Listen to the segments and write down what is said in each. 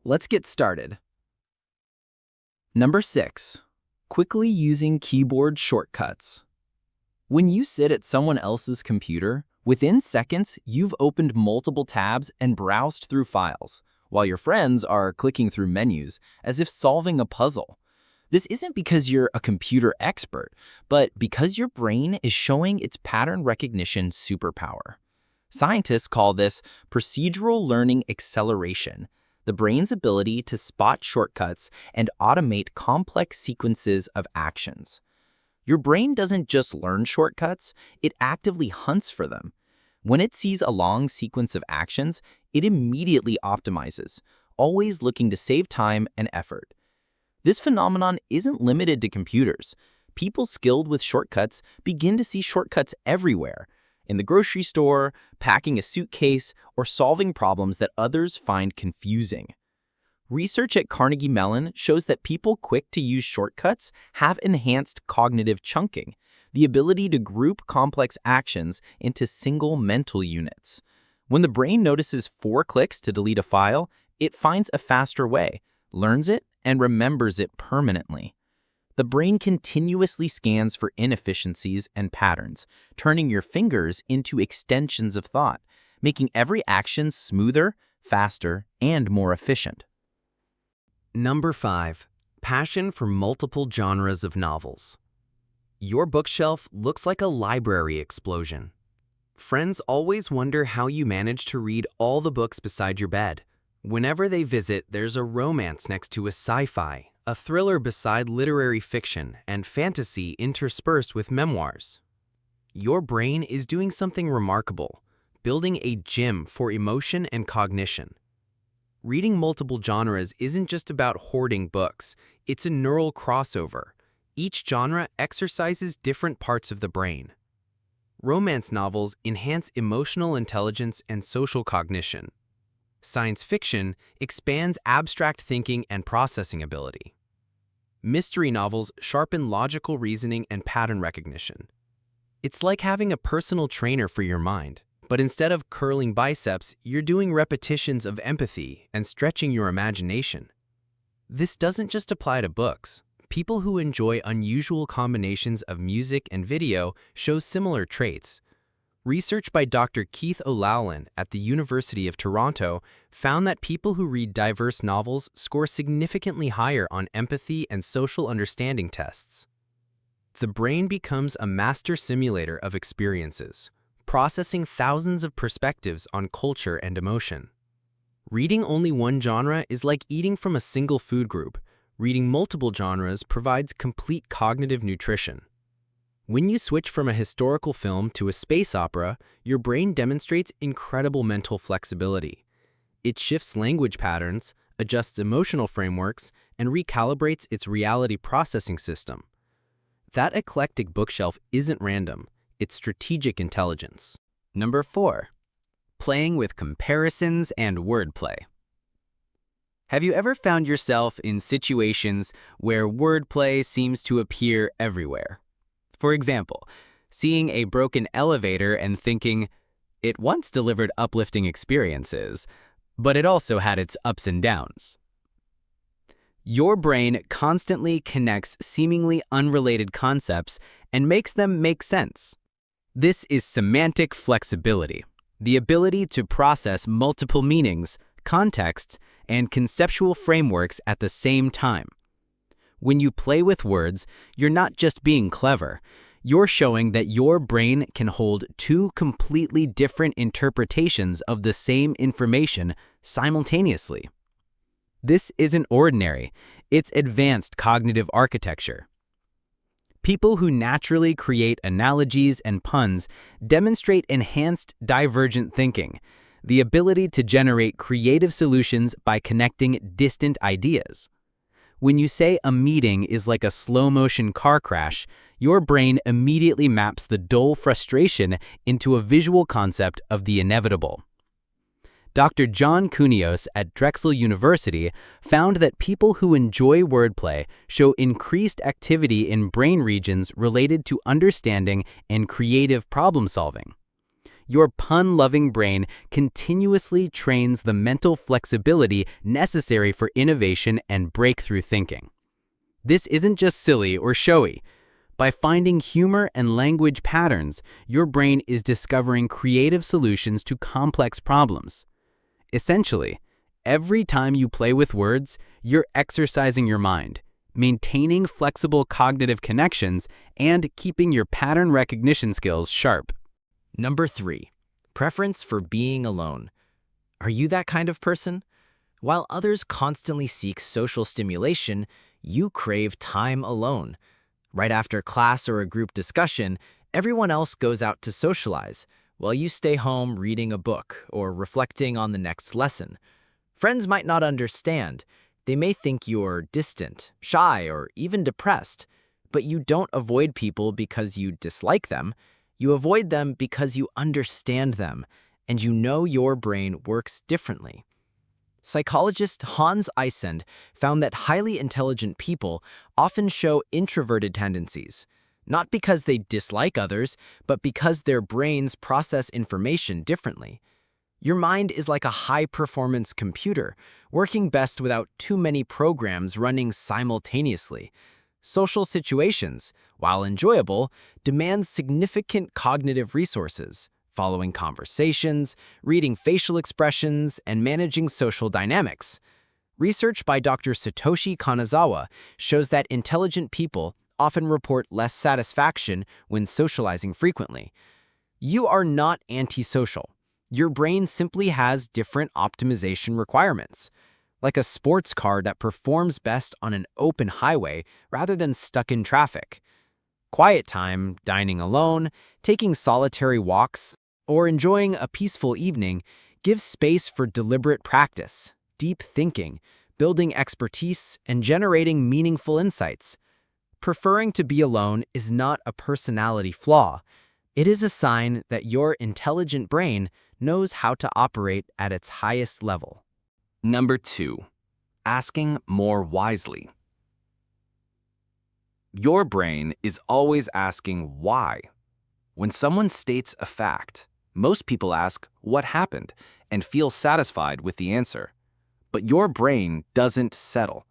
Let's get started. Number 6. Quickly using keyboard shortcuts. When you sit at someone else's computer, within seconds, you've opened multiple tabs and browsed through files, while your friends are clicking through menus as if solving a puzzle. This isn't because you're a computer expert, but because your brain is showing its pattern recognition superpower. Scientists call this procedural learning acceleration, the brain's ability to spot shortcuts and automate complex sequences of actions. Your brain doesn't just learn shortcuts, it actively hunts for them. When it sees a long sequence of actions, it immediately optimizes, always looking to save time and effort. This phenomenon isn't limited to computers. People skilled with shortcuts begin to see shortcuts everywhere, in the grocery store, packing a suitcase, or solving problems that others find confusing. Research at Carnegie Mellon shows that people quick to use shortcuts have enhanced cognitive chunking, the ability to group complex actions into single mental units. When the brain notices 4 clicks to delete a file, it finds a faster way, learns it, and remembers it permanently. The brain continuously scans for inefficiencies and patterns, turning your fingers into extensions of thought, making every action smoother, faster, and more efficient. Number 5. Passion for multiple genres of novels. Your bookshelf looks like a library explosion. Friends always wonder how you manage to read all the books beside your bed. Whenever they visit, there's a romance next to a sci-fi, a thriller beside literary fiction, and fantasy interspersed with memoirs. Your brain is doing something remarkable, building a gym for emotion and cognition. Reading multiple genres isn't just about hoarding books, it's a neural crossover. Each genre exercises different parts of the brain. Romance novels enhance emotional intelligence and social cognition. Science fiction expands abstract thinking and processing ability. Mystery novels sharpen logical reasoning and pattern recognition. It's like having a personal trainer for your mind. But instead of curling biceps, you're doing repetitions of empathy and stretching your imagination. This doesn't just apply to books. People who enjoy unusual combinations of music and video show similar traits. Research by Dr. Keith O'Lowlin at the University of Toronto found that people who read diverse novels score significantly higher on empathy and social understanding tests. The brain becomes a master simulator of experiences, processing thousands of perspectives on culture and emotion. Reading only one genre is like eating from a single food group. Reading multiple genres provides complete cognitive nutrition. When you switch from a historical film to a space opera, your brain demonstrates incredible mental flexibility. It shifts language patterns, adjusts emotional frameworks, and recalibrates its reality processing system. That eclectic bookshelf isn't random. It's strategic intelligence. Number 4. Playing with comparisons and wordplay. Have you ever found yourself in situations where wordplay seems to appear everywhere? For example, seeing a broken elevator and thinking, it once delivered uplifting experiences, but it also had its ups and downs. Your brain constantly connects seemingly unrelated concepts and makes them make sense. This is semantic flexibility, the ability to process multiple meanings, contexts, and conceptual frameworks at the same time. When you play with words, you're not just being clever. You're showing that your brain can hold 2 completely different interpretations of the same information simultaneously. This isn't ordinary. It's advanced cognitive architecture. People who naturally create analogies and puns demonstrate enhanced divergent thinking, the ability to generate creative solutions by connecting distant ideas. When you say a meeting is like a slow-motion car crash, your brain immediately maps the dull frustration into a visual concept of the inevitable. Dr. John Kunios at Drexel University found that people who enjoy wordplay show increased activity in brain regions related to understanding and creative problem solving. Your pun-loving brain continuously trains the mental flexibility necessary for innovation and breakthrough thinking. This isn't just silly or showy. By finding humor and language patterns, your brain is discovering creative solutions to complex problems. Essentially, every time you play with words, you're exercising your mind, maintaining flexible cognitive connections, and keeping your pattern recognition skills sharp. Number 3. Preference for being alone. Are you that kind of person? While others constantly seek social stimulation, you crave time alone. Right after class or a group discussion, everyone else goes out to socialize, while you stay home reading a book or reflecting on the next lesson. Friends might not understand. They may think you're distant, shy, or even depressed. But you don't avoid people because you dislike them. You avoid them because you understand them, and you know your brain works differently. Psychologist Hans Eyssend found that highly intelligent people often show introverted tendencies, not because they dislike others, but because their brains process information differently. Your mind is like a high-performance computer, working best without too many programs running simultaneously. Social situations, while enjoyable, demand significant cognitive resources, following conversations, reading facial expressions, and managing social dynamics. Research by Dr. Satoshi Kanazawa shows that intelligent people often report less satisfaction when socializing frequently. You are not antisocial. Your brain simply has different optimization requirements, like a sports car that performs best on an open highway rather than stuck in traffic. Quiet time, dining alone, taking solitary walks, or enjoying a peaceful evening gives space for deliberate practice, deep thinking, building expertise, and generating meaningful insights. Preferring to be alone is not a personality flaw. It is a sign that your intelligent brain knows how to operate at its highest level. Number 2. Asking more wisely. Your brain is always asking why. When someone states a fact, most people ask what happened and feel satisfied with the answer. But your brain doesn't settle.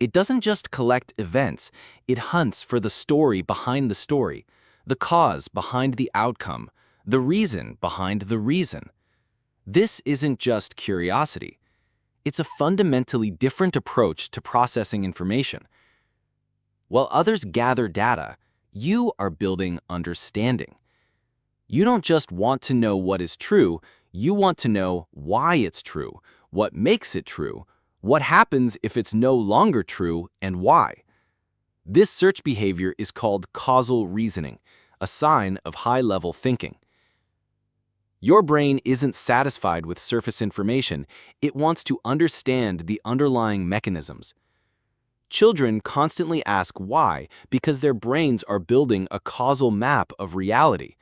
It doesn't just collect events, it hunts for the story behind the story, the cause behind the outcome, the reason behind the reason. This isn't just curiosity. It's a fundamentally different approach to processing information. While others gather data, you are building understanding. You don't just want to know what is true, you want to know why it's true, what makes it true, what happens if it's no longer true, and why. This search behavior is called causal reasoning, a sign of high-level thinking. Your brain isn't satisfied with surface information, it wants to understand the underlying mechanisms. Children constantly ask why because their brains are building a causal map of reality.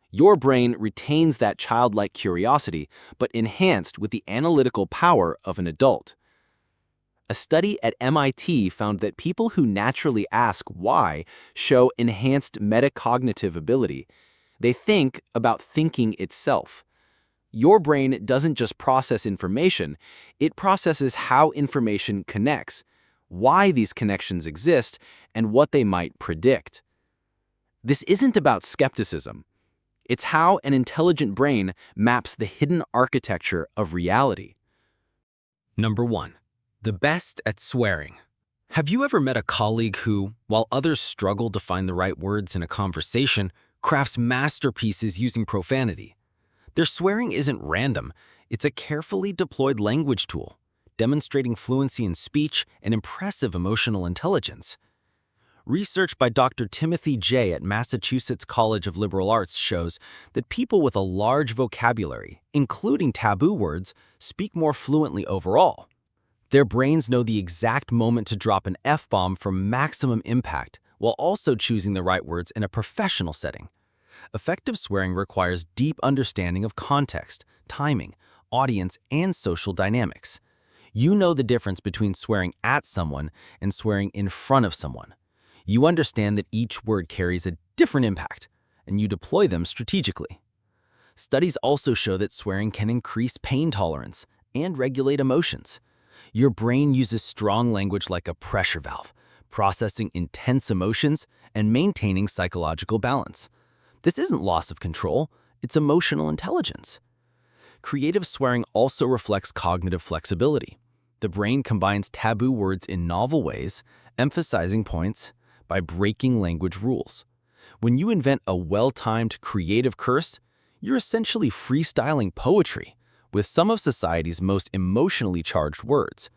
Your brain retains that childlike curiosity, but enhanced with the analytical power of an adult. A study at MIT found that people who naturally ask why show enhanced metacognitive ability. They think about thinking itself. Your brain doesn't just process information, it processes how information connects, why these connections exist, and what they might predict. This isn't about skepticism. It's how an intelligent brain maps the hidden architecture of reality. Number 1. The best at swearing. Have you ever met a colleague who, while others struggle to find the right words in a conversation, crafts masterpieces using profanity? Their swearing isn't random, it's a carefully deployed language tool, demonstrating fluency in speech and impressive emotional intelligence. Research by Dr. Timothy Jay at Massachusetts College of Liberal Arts shows that people with a large vocabulary, including taboo words, speak more fluently overall. Their brains know the exact moment to drop an F-bomb for maximum impact, while also choosing the right words in a professional setting. Effective swearing requires deep understanding of context, timing, audience, and social dynamics. You know the difference between swearing at someone and swearing in front of someone. You understand that each word carries a different impact, and you deploy them strategically. Studies also show that swearing can increase pain tolerance and regulate emotions. Your brain uses strong language like a pressure valve, processing intense emotions and maintaining psychological balance. This isn't loss of control, it's emotional intelligence. Creative swearing also reflects cognitive flexibility. The brain combines taboo words in novel ways, emphasizing points by breaking language rules. When you invent a well-timed creative curse, you're essentially freestyling poetry with some of society's most emotionally charged words.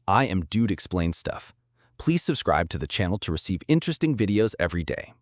I am Dude Explains Stuff. Please subscribe to the channel to receive interesting videos every day.